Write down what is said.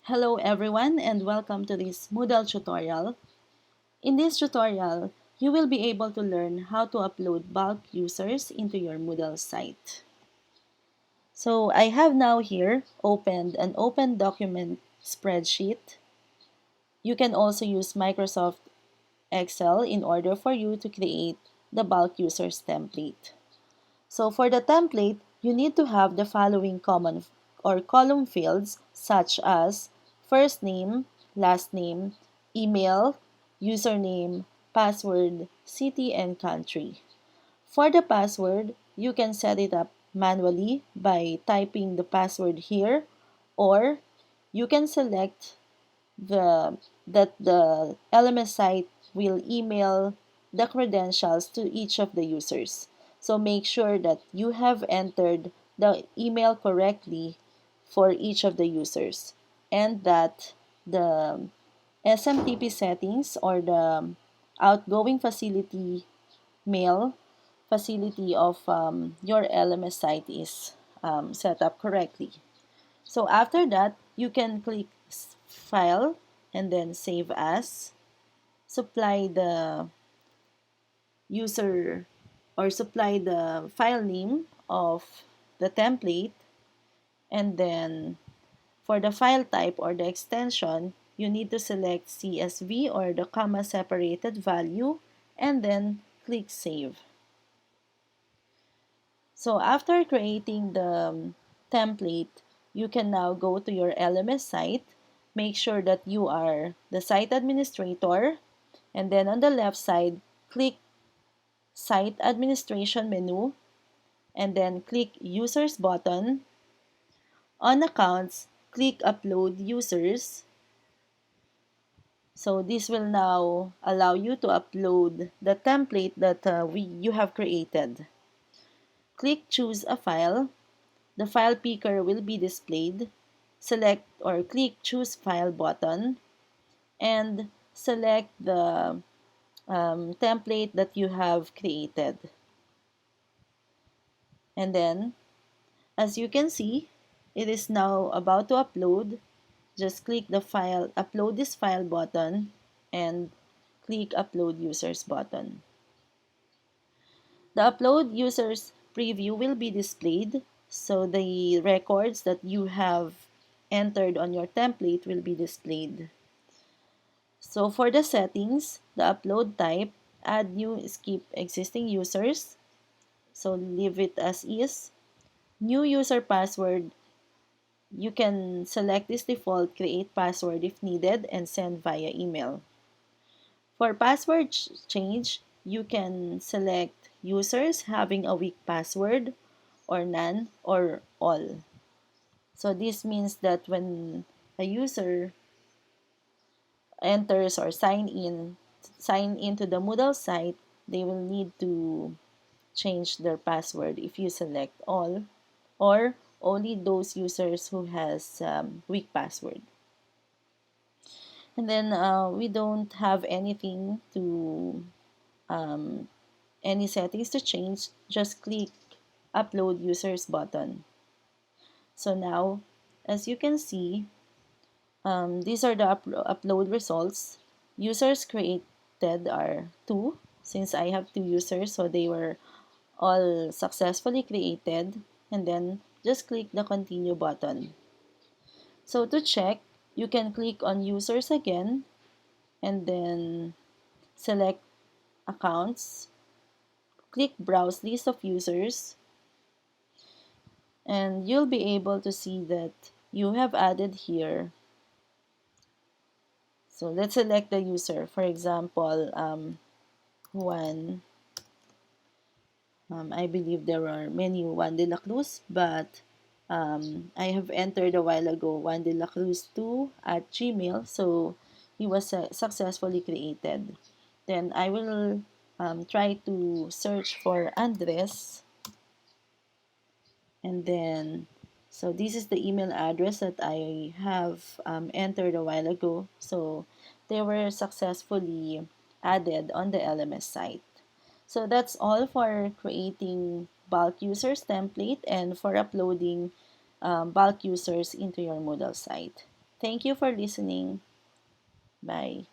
Hello everyone and welcome to this Moodle tutorial. In this tutorial, you will be able to learn how to upload bulk users into your Moodle site. So I have now here opened an open document spreadsheet. You can also use Microsoft Excel in order for you to create the bulk users template. So for the template, you need to have the following common or column fields such as first name, last name, email, username, password, city, and country. For the password, you can set it up manually by typing the password here, or you can select that the LMS site will email the credentials to each of the users. So make sure that you have entered the email correctly for each of the users and that the SMTP settings or the outgoing facility mail facility of your LMS site is set up correctly. So after that, you can click File and then Save As. Supply the user or supply the file name of the template, and then for the file type or the extension, you need to select CSV or the comma separated value and then click Save. So after creating the template, you can now go to your LMS site. Make sure that you are the site administrator, and then on the left side, click Site Administration menu, and then click Users button. On Accounts, click Upload Users. So this will now allow you to upload the template that you have created. Click Choose a File. The file picker will be displayed. Select or click Choose File button and select the template that you have created. And then, as you can see, it is now about to upload. Just click the file, upload this file button and click Upload Users button. The Upload Users preview will be displayed, so the records that you have entered on your template will be displayed. So for the settings, the upload type, add new, skip existing users. So leave it as is. New user password, you can select this default, create password if needed, and send via email. For password change, you can select users having a weak password, or none, or all. So this means that when a user enters or sign into the Moodle site, they will need to change their password if you select all, or only those users who has weak password. And then we don't have anything to any settings to change. Just click Upload Users button. So now, as you can see, these are the upload results. Users created are 2, since I have 2 users, so they were all successfully created. And then just click the continue button. So to check, you can click on users again and then select accounts, click browse list of users, and you'll be able to see that you have added here. So let's select the user. For example, Juan. I believe there are many Juan de la Cruz, but I have entered a while ago Juan de la Cruz 2 at Gmail, so he was successfully created. Then I will try to search for Andres, and then so this is the email address that I have entered a while ago. So they were successfully added on the LMS site. So that's all for creating bulk users template and for uploading bulk users into your Moodle site. Thank you for listening. Bye.